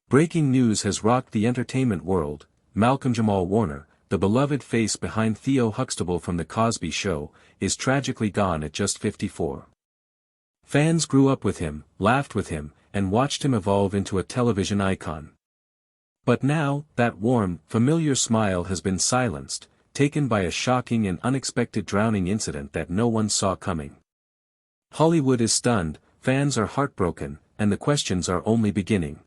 Breaking news has rocked the entertainment world. Malcolm-Jamal Warner, the beloved face behind Theo Huxtable from The Cosby Show, is tragically gone at just 54. Fans grew up with him, laughed with him, and watched him evolve into a television icon. But now, that warm, familiar smile has been silenced, taken by a shocking and unexpected drowning incident that no one saw coming. Hollywood is stunned, fans are heartbroken, and the questions are only beginning.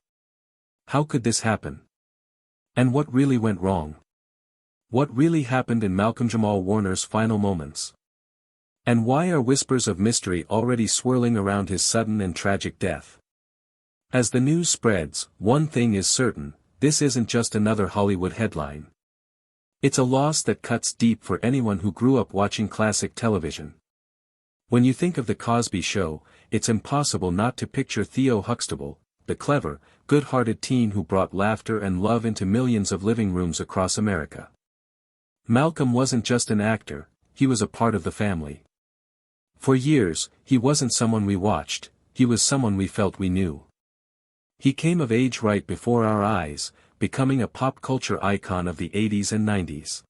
How could this happen? And what really went wrong? What really happened in Malcolm-Jamal Warner's final moments? And why are whispers of mystery already swirling around his sudden and tragic death? As the news spreads, one thing is certain, this isn't just another Hollywood headline. It's a loss that cuts deep for anyone who grew up watching classic television. When you think of The Cosby Show, it's impossible not to picture Theo Huxtable, the clever, good-hearted teen who brought laughter and love into millions of living rooms across America. Malcolm wasn't just an actor, he was a part of the family. For years, he wasn't someone we watched, he was someone we felt we knew. He came of age right before our eyes, becoming a pop culture icon of the 80s and 90s.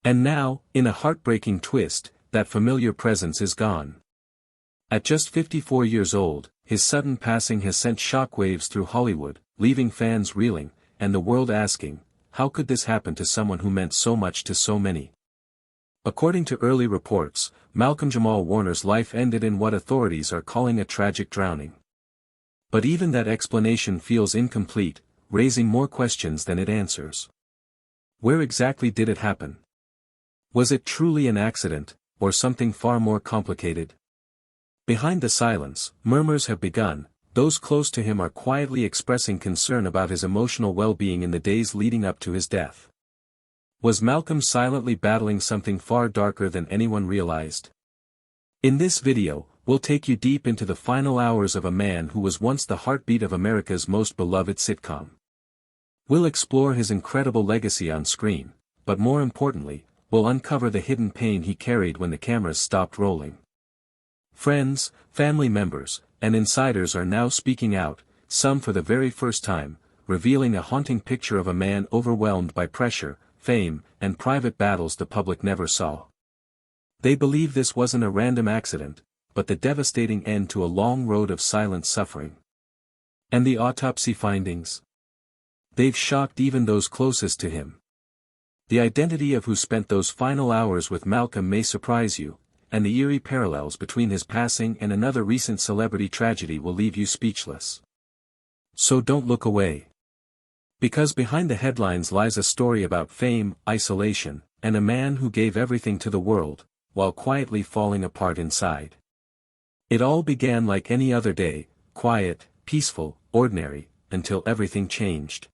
And now, in a heartbreaking twist, that familiar presence is gone. At just 54 years old, his sudden passing has sent shockwaves through Hollywood, leaving fans reeling, and the world asking, how could this happen to someone who meant so much to so many? According to early reports, Malcolm-Jamal Warner's life ended in what authorities are calling a tragic drowning. But even that explanation feels incomplete, raising more questions than it answers. Where exactly did it happen? Was it truly an accident, or something far more complicated? Behind the silence, murmurs have begun. Those close to him are quietly expressing concern about his emotional well-being in the days leading up to his death. Was Malcolm silently battling something far darker than anyone realized? In this video, we'll take you deep into the final hours of a man who was once the heartbeat of America's most beloved sitcom. We'll explore his incredible legacy on screen, but more importantly, we'll uncover the hidden pain he carried when the cameras stopped rolling. Friends, family members, and insiders are now speaking out, some for the very first time, revealing a haunting picture of a man overwhelmed by pressure, fame, and private battles the public never saw. They believe this wasn't a random accident, but the devastating end to a long road of silent suffering. And the autopsy findings? They've shocked even those closest to him. The identity of who spent those final hours with Malcolm may surprise you, and the eerie parallels between his passing and another recent celebrity tragedy will leave you speechless. So don't look away. Because behind the headlines lies a story about fame, isolation, and a man who gave everything to the world, while quietly falling apart inside. It all began like any other day, quiet, peaceful, ordinary, until everything changed.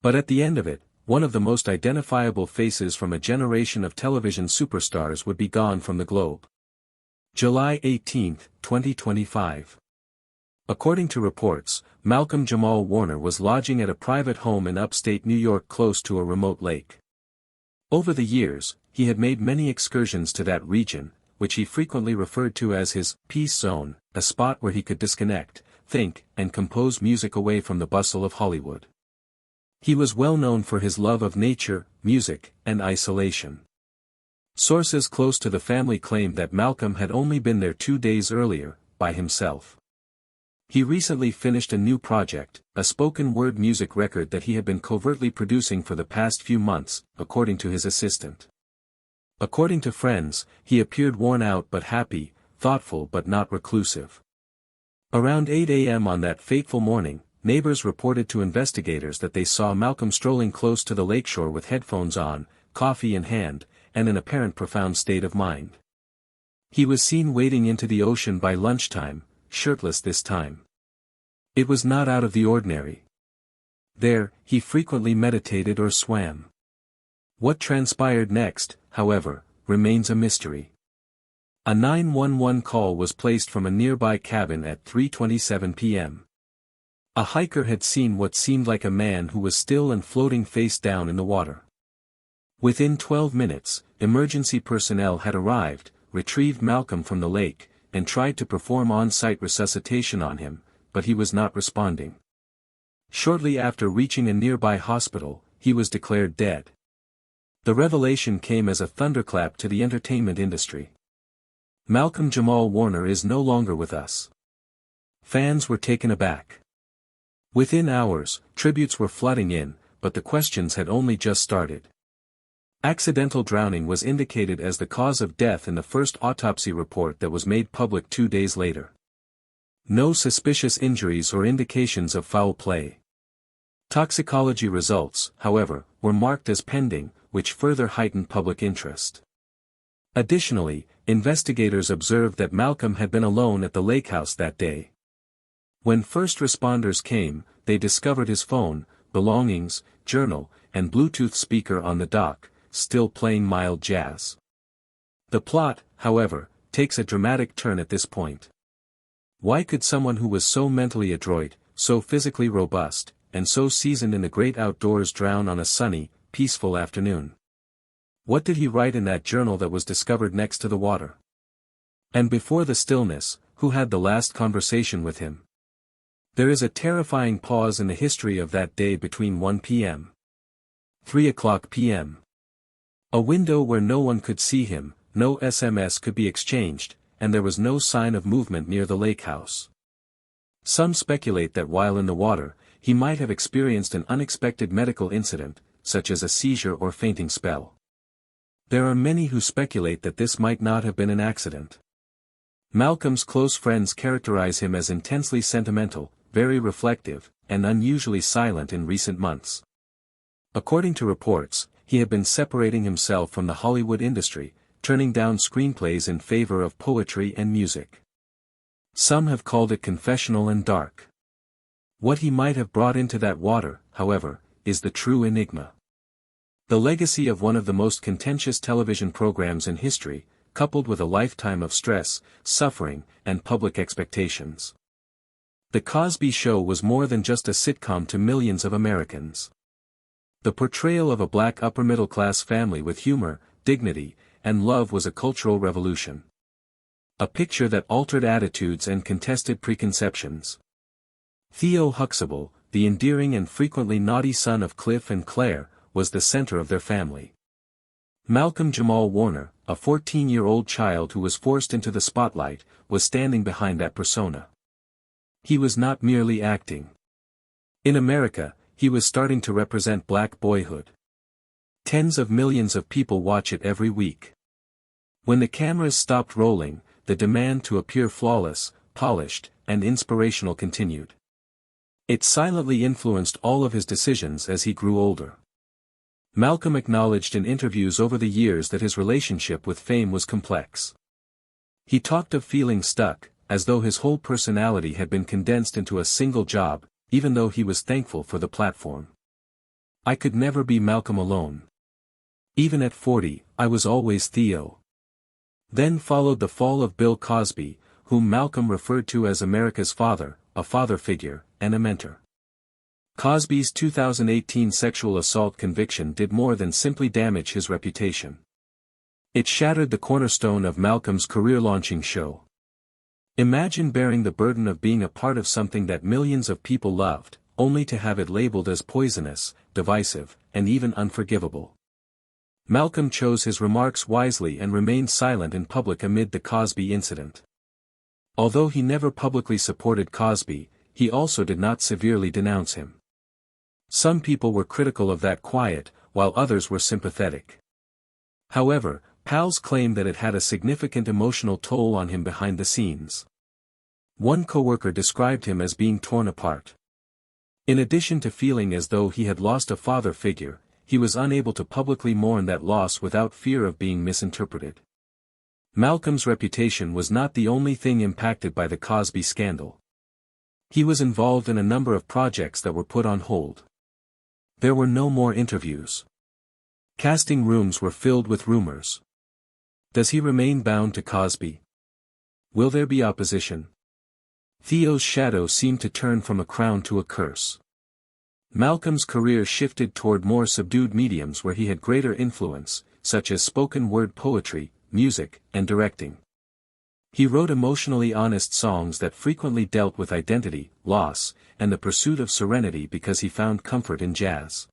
But at the end of it, one of the most identifiable faces from a generation of television superstars would be gone from the globe. July 18, 2025. According to reports, Malcolm-Jamal Warner was lodging at a private home in upstate New York close to a remote lake. Over the years, he had made many excursions to that region, which he frequently referred to as his peace zone, a spot where he could disconnect, think, and compose music away from the bustle of Hollywood. He was well known for his love of nature, music, and isolation. Sources close to the family claimed that Malcolm had only been there 2 days earlier, by himself. He recently finished a new project, a spoken-word music record that he had been covertly producing for the past few months, according to his assistant. According to friends, he appeared worn out but happy, thoughtful but not reclusive. Around 8 a.m. on that fateful morning, neighbors reported to investigators that they saw Malcolm strolling close to the lakeshore with headphones on, coffee in hand, and an apparent profound state of mind. He was seen wading into the ocean by lunchtime, shirtless this time. It was not out of the ordinary. There, he frequently meditated or swam. What transpired next, however, remains a mystery. A 911 call was placed from a nearby cabin at 3:27 p.m. A hiker had seen what seemed like a man who was still and floating face down in the water. Within 12 minutes, emergency personnel had arrived, retrieved Malcolm from the lake, and tried to perform on-site resuscitation on him, but he was not responding. Shortly after reaching a nearby hospital, he was declared dead. The revelation came as a thunderclap to the entertainment industry. Malcolm-Jamal Warner is no longer with us. Fans were taken aback. Within hours, tributes were flooding in, but the questions had only just started. Accidental drowning was indicated as the cause of death in the first autopsy report that was made public 2 days later. No suspicious injuries or indications of foul play. Toxicology results, however, were marked as pending, which further heightened public interest. Additionally, investigators observed that Malcolm had been alone at the lake house that day. When first responders came, they discovered his phone, belongings, journal, and Bluetooth speaker on the dock, still playing mild jazz. The plot, however, takes a dramatic turn at this point. Why could someone who was so mentally adroit, so physically robust, and so seasoned in the great outdoors drown on a sunny, peaceful afternoon? What did he write in that journal that was discovered next to the water? And before the stillness, who had the last conversation with him? There is a terrifying pause in the history of that day between 1 p.m. 3:00 p.m. A window where no one could see him, no SMS could be exchanged, and there was no sign of movement near the lake house. Some speculate that while in the water, he might have experienced an unexpected medical incident, such as a seizure or fainting spell. There are many who speculate that this might not have been an accident. Malcolm's close friends characterize him as intensely sentimental, very reflective, and unusually silent in recent months. According to reports, he had been separating himself from the Hollywood industry, turning down screenplays in favor of poetry and music. Some have called it confessional and dark. What he might have brought into that water, however, is the true enigma. The legacy of one of the most contentious television programs in history, coupled with a lifetime of stress, suffering, and public expectations. The Cosby Show was more than just a sitcom to millions of Americans. The portrayal of a black upper-middle-class family with humor, dignity, and love was a cultural revolution. A picture that altered attitudes and contested preconceptions. Theo Huxtable, the endearing and frequently naughty son of Cliff and Claire, was the center of their family. Malcolm-Jamal Warner, a 14-year-old child who was forced into the spotlight, was standing behind that persona. He was not merely acting. In America, he was starting to represent black boyhood. Tens of millions of people watch it every week. When the cameras stopped rolling, the demand to appear flawless, polished, and inspirational continued. It silently influenced all of his decisions as he grew older. Malcolm acknowledged in interviews over the years that his relationship with fame was complex. He talked of feeling stuck, as though his whole personality had been condensed into a single job, even though he was thankful for the platform. I could never be Malcolm alone. Even at 40, I was always Theo. Then followed the fall of Bill Cosby, whom Malcolm referred to as America's father, a father figure, and a mentor. Cosby's 2018 sexual assault conviction did more than simply damage his reputation. It shattered the cornerstone of Malcolm's career-launching show. Imagine bearing the burden of being a part of something that millions of people loved, only to have it labeled as poisonous, divisive, and even unforgivable. Malcolm chose his remarks wisely and remained silent in public amid the Cosby incident. Although he never publicly supported Cosby, he also did not severely denounce him. Some people were critical of that quiet, while others were sympathetic. However, pals claimed that it had a significant emotional toll on him behind the scenes. One coworker described him as being torn apart. In addition to feeling as though he had lost a father figure, he was unable to publicly mourn that loss without fear of being misinterpreted. Malcolm's reputation was not the only thing impacted by the Cosby scandal. He was involved in a number of projects that were put on hold. There were no more interviews. Casting rooms were filled with rumors. Does he remain bound to Cosby? Will there be opposition? Theo's shadow seemed to turn from a crown to a curse. Malcolm's career shifted toward more subdued mediums where he had greater influence, such as spoken word poetry, music, and directing. He wrote emotionally honest songs that frequently dealt with identity, loss, and the pursuit of serenity because he found comfort in jazz.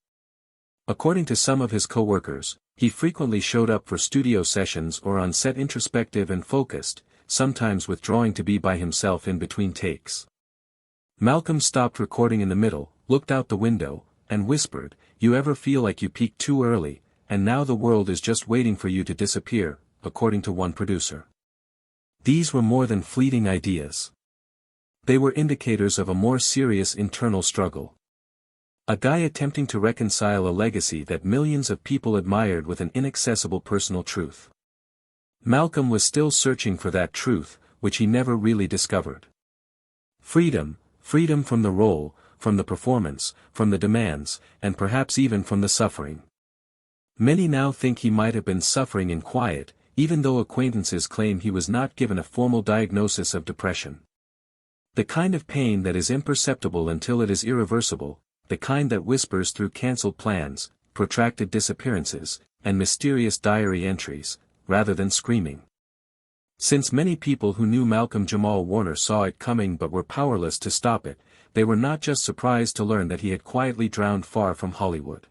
According to some of his co-workers, he frequently showed up for studio sessions or on set introspective and focused, sometimes withdrawing to be by himself in between takes. Malcolm stopped recording in the middle, looked out the window, and whispered, "You ever feel like you peaked too early, and now the world is just waiting for you to disappear," according to one producer. These were more than fleeting ideas. They were indicators of a more serious internal struggle. A guy attempting to reconcile a legacy that millions of people admired with an inaccessible personal truth. Malcolm was still searching for that truth, which he never really discovered. Freedom from the role, from the performance, from the demands, and perhaps even from the suffering. Many now think he might have been suffering in quiet, even though acquaintances claim he was not given a formal diagnosis of depression. The kind of pain that is imperceptible until it is irreversible, the kind that whispers through cancelled plans, protracted disappearances, and mysterious diary entries, rather than screaming. Since many people who knew Malcolm-Jamal Warner saw it coming but were powerless to stop it, they were not just surprised to learn that he had quietly drowned far from Hollywood.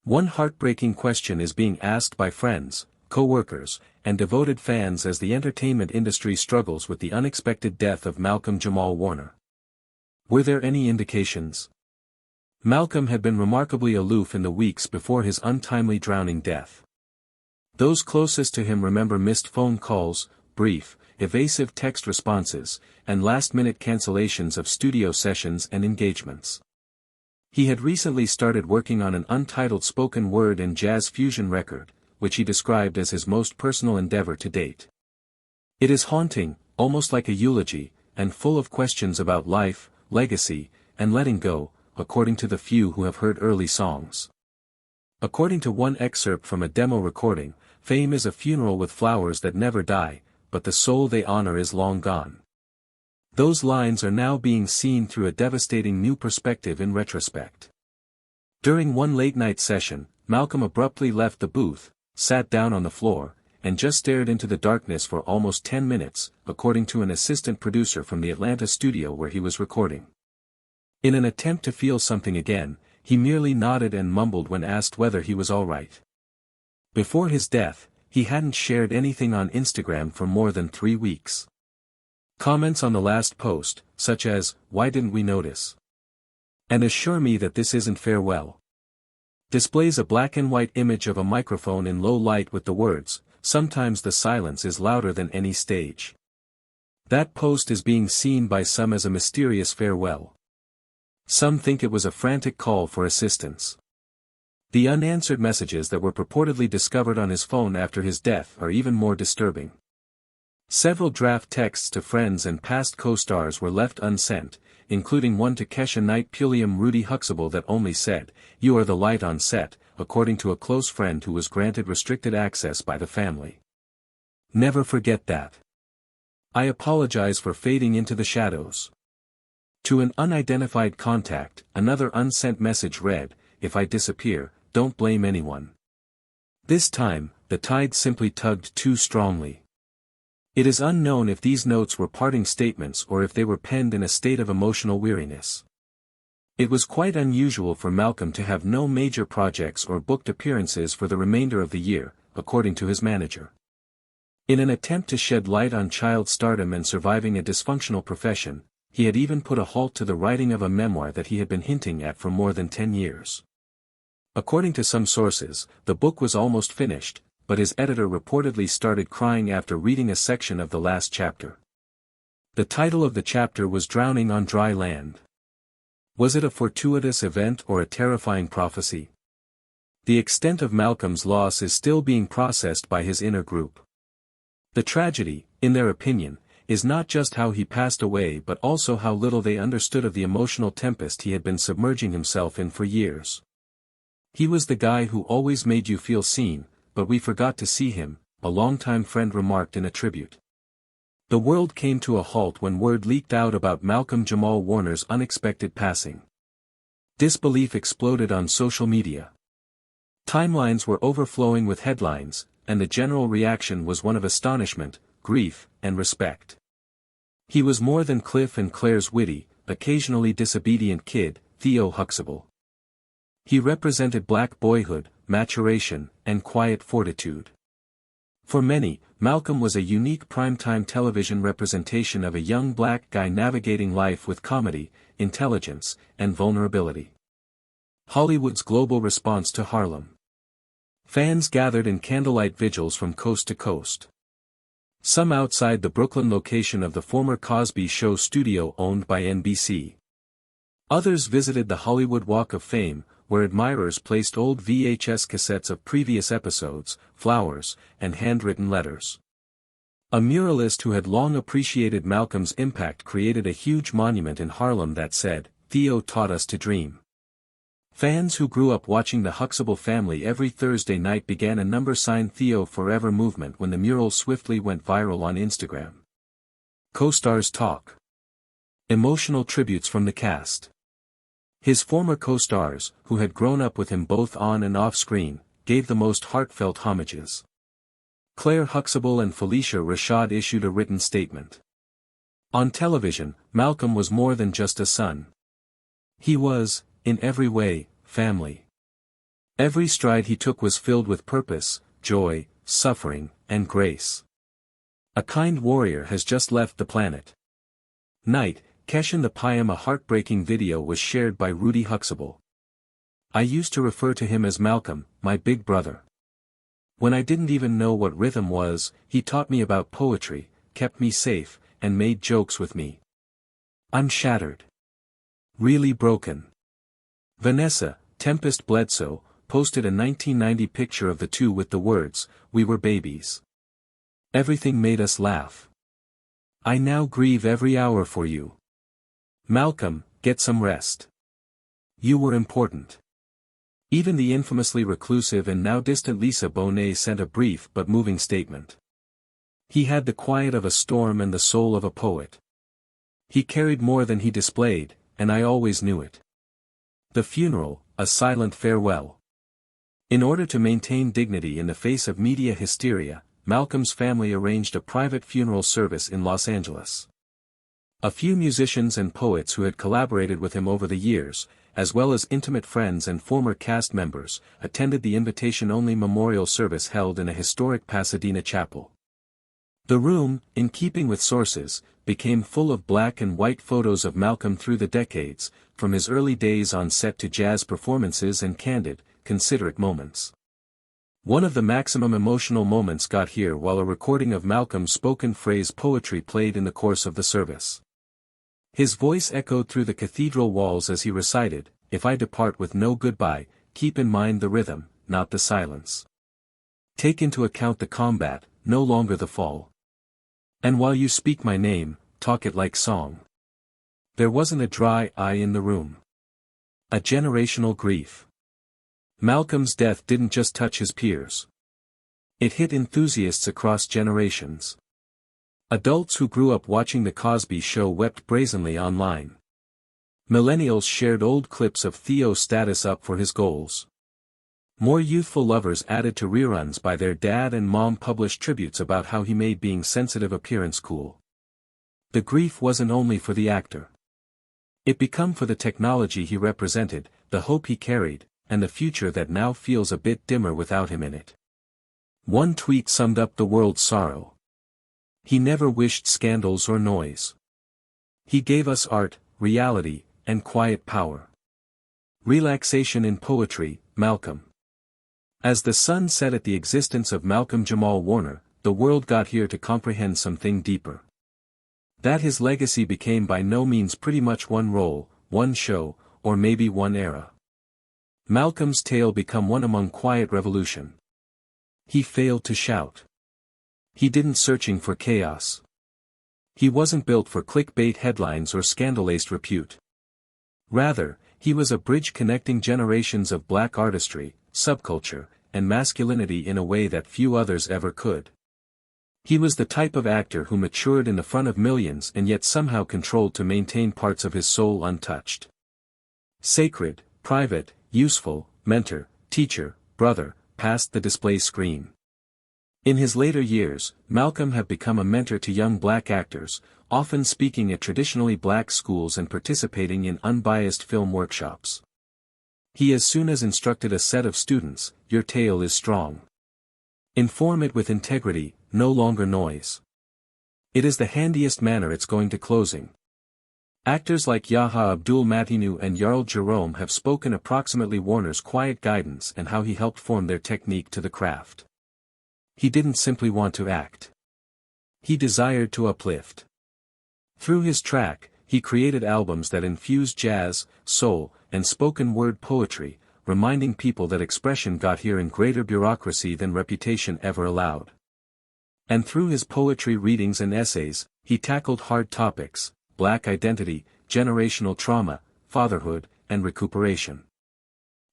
One heartbreaking question is being asked by friends, co-workers, and devoted fans as the entertainment industry struggles with the unexpected death of Malcolm-Jamal Warner. Were there any indications? Malcolm had been remarkably aloof in the weeks before his untimely drowning death. Those closest to him remember missed phone calls, brief, evasive text responses, and last-minute cancellations of studio sessions and engagements. He had recently started working on an untitled spoken word and jazz fusion record, which he described as his most personal endeavor to date. It is haunting, almost like a eulogy, and full of questions about life, legacy, and letting go, according to the few who have heard early songs. According to one excerpt from a demo recording, "Fame is a funeral with flowers that never die, but the soul they honor is long gone." Those lines are now being seen through a devastating new perspective in retrospect. During one late-night session, Malcolm abruptly left the booth, sat down on the floor, and just stared into the darkness for almost 10 minutes, according to an assistant producer from the Atlanta studio where he was recording. In an attempt to feel something again, he merely nodded and mumbled when asked whether he was all right. Before his death, he hadn't shared anything on Instagram for more than 3 weeks. Comments on the last post, such as, "Why didn't we notice?" and "Assure me that this isn't farewell," displays a black and white image of a microphone in low light with the words, "Sometimes the silence is louder than any stage." That post is being seen by some as a mysterious farewell. Some think it was a frantic call for assistance. The unanswered messages that were purportedly discovered on his phone after his death are even more disturbing. Several draft texts to friends and past co-stars were left unsent, including one to Kesha Knight Pulliam Rudy Huxtable that only said, "You are the light on set," according to a close friend who was granted restricted access by the family. "Never forget that. I apologize for fading into the shadows." To an unidentified contact, another unsent message read, "If I disappear, don't blame anyone." This time, the tide simply tugged too strongly. It is unknown if these notes were parting statements or if they were penned in a state of emotional weariness. It was quite unusual for Malcolm to have no major projects or booked appearances for the remainder of the year, according to his manager. In an attempt to shed light on child stardom and surviving a dysfunctional profession, he had even put a halt to the writing of a memoir that he had been hinting at for more than 10 years. According to some sources, the book was almost finished, but his editor reportedly started crying after reading a section of the last chapter. The title of the chapter was "Drowning on Dry Land." Was it a fortuitous event or a terrifying prophecy? The extent of Malcolm's loss is still being processed by his inner group. The tragedy, in their opinion, is not just how he passed away but also how little they understood of the emotional tempest he had been submerging himself in for years. "He was the guy who always made you feel seen, but we forgot to see him," a longtime friend remarked in a tribute. The world came to a halt when word leaked out about Malcolm-Jamal Warner's unexpected passing. Disbelief exploded on social media. Timelines were overflowing with headlines, and the general reaction was one of astonishment, grief, and respect. He was more than Cliff and Claire's witty, occasionally disobedient kid, Theo Huxtable. He represented black boyhood, maturation, and quiet fortitude. For many, Malcolm was a unique primetime television representation of a young black guy navigating life with comedy, intelligence, and vulnerability. Hollywood's global response to Harlem. Fans gathered in candlelight vigils from coast to coast. Some outside the Brooklyn location of the former Cosby Show studio owned by NBC. Others visited the Hollywood Walk of Fame, where admirers placed old VHS cassettes of previous episodes, flowers, and handwritten letters. A muralist who had long appreciated Malcolm's impact created a huge monument in Harlem that said, "Theo taught us to dream." Fans who grew up watching the Huxtable family every Thursday night began a number sign Theo Forever movement when the mural swiftly went viral on Instagram. Co-stars talk. Emotional tributes from the cast. His former co-stars, who had grown up with him both on and off screen, gave the most heartfelt homages. Claire Huxtable and Felicia Rashad issued a written statement. On television, Malcolm was more than just a son. He was, in every way, family. Every stride he took was filled with purpose, joy, suffering, and grace. A kind warrior has just left the planet. Night, Keshin the Payam. A heartbreaking video was shared by Rudy Huxtable. I used to refer to him as Malcolm, my big brother. When I didn't even know what rhythm was, he taught me about poetry, kept me safe, and made jokes with me. I'm shattered. Really broken. Vanessa, Tempest Bledsoe, posted a 1990 picture of the two with the words, "We were babies. Everything made us laugh. I now grieve every hour for you. Malcolm, get some rest. You were important." Even the infamously reclusive and now distant Lisa Bonet sent a brief but moving statement. He had the quiet of a storm and the soul of a poet. He carried more than he displayed, and I always knew it. The funeral, a silent farewell. In order to maintain dignity in the face of media hysteria, Malcolm's family arranged a private funeral service in Los Angeles. A few musicians and poets who had collaborated with him over the years, as well as intimate friends and former cast members, attended the invitation-only memorial service held in a historic Pasadena chapel. The room, in keeping with sources, became full of black and white photos of Malcolm through the decades, from his early days on set to jazz performances and candid, considerate moments. One of the maximum emotional moments got here while a recording of Malcolm's spoken phrase poetry played in the course of the service. His voice echoed through the cathedral walls as he recited, "If I depart with no goodbye, keep in mind the rhythm, not the silence. Take into account the combat, no longer the fall. And while you speak my name, talk it like song." There wasn't a dry eye in the room. A generational grief. Malcolm's death didn't just touch his peers. It hit enthusiasts across generations. Adults who grew up watching The Cosby Show wept brazenly online. Millennials shared old clips of Theo's status up for his goals. More youthful lovers added to reruns by their dad and mom published tributes about how he made being sensitive appearance cool. The grief wasn't only for the actor. It became for the technology he represented, the hope he carried, and the future that now feels a bit dimmer without him in it. One tweet summed up the world's sorrow. He never wished scandals or noise. He gave us art, reality, and quiet power. Relaxation in poetry, Malcolm. As the sun set at the existence of Malcolm-Jamal Warner, the world got here to comprehend something deeper. That his legacy became by no means pretty much one role, one show, or maybe one era. Malcolm's tale became one among quiet revolution. He failed to shout. He didn't searching for chaos. He wasn't built for clickbait headlines or scandalaced repute. Rather, he was a bridge connecting generations of black artistry, subculture, and masculinity in a way that few others ever could. He was the type of actor who matured in the front of millions and yet somehow controlled to maintain parts of his soul untouched. Sacred, private, useful, mentor, teacher, brother, past the display screen. In his later years, Malcolm had become a mentor to young black actors, often speaking at traditionally black schools and participating in unbiased film workshops. He as soon as instructed a set of students, "Your tale is strong. Inform it with integrity, no longer noise. It is the handiest manner it's going to closing." Actors like Yaha Abdul-Mateen and Jarl Jerome have spoken approximately Warner's quiet guidance and how he helped form their technique to the craft. He didn't simply want to act. He desired to uplift. Through his track, he created albums that infused jazz, soul, and spoken word poetry, reminding people that expression got here in greater bureaucracy than reputation ever allowed. And through his poetry readings and essays, he tackled hard topics: black identity, generational trauma, fatherhood, and recuperation.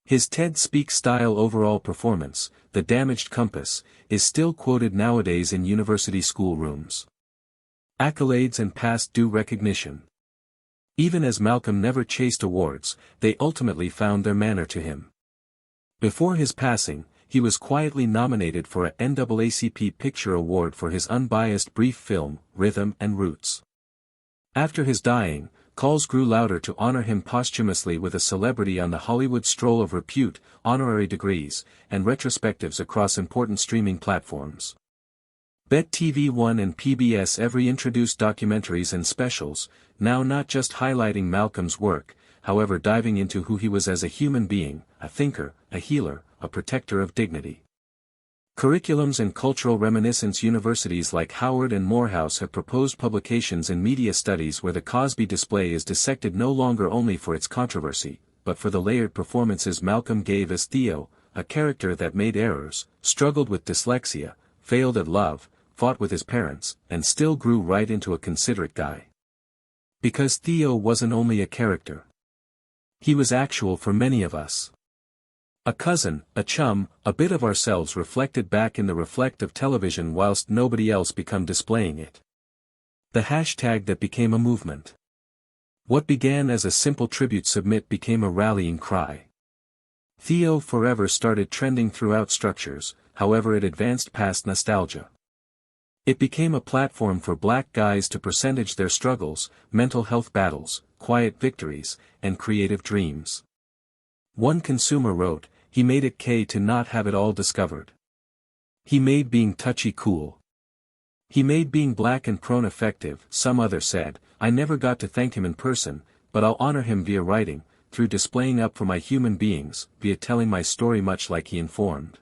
His TED Speak style overall performance, "The Damaged Compass," is still quoted nowadays in university schoolrooms. Accolades and past due recognition. Even as Malcolm never chased awards, they ultimately found their manner to him. Before his passing, he was quietly nominated for a NAACP Picture Award for his unbiased brief film, Rhythm and Roots. After his dying, calls grew louder to honor him posthumously with a celebrity on the Hollywood Stroll of Repute, honorary degrees, and retrospectives across important streaming platforms. Bet TV1 and PBS every introduced documentaries and specials, now not just highlighting Malcolm's work, however diving into who he was as a human being, a thinker, a healer, a protector of dignity. Curriculums and cultural reminiscence. Universities like Howard and Morehouse have proposed publications in media studies where the Cosby display is dissected no longer only for its controversy, but for the layered performances Malcolm gave as Theo, a character that made errors, struggled with dyslexia, failed at love, fought with his parents, and still grew right into a considerate guy. Because Theo wasn't only a character. He was actual for many of us. A cousin, a chum, a bit of ourselves reflected back in the reflect of television whilst nobody else became displaying it. The hashtag that became a movement. What began as a simple tribute submit became a rallying cry. Theo Forever started trending throughout structures, however it advanced past nostalgia. It became a platform for black guys to percentage their struggles, mental health battles, quiet victories, and creative dreams. One consumer wrote, "He made it to not have it all discovered. He made being touchy cool. He made being black and prone effective." Some other said, "I never got to thank him in person, but I'll honor him via writing, through displaying up for my human beings, via telling my story much like he informed."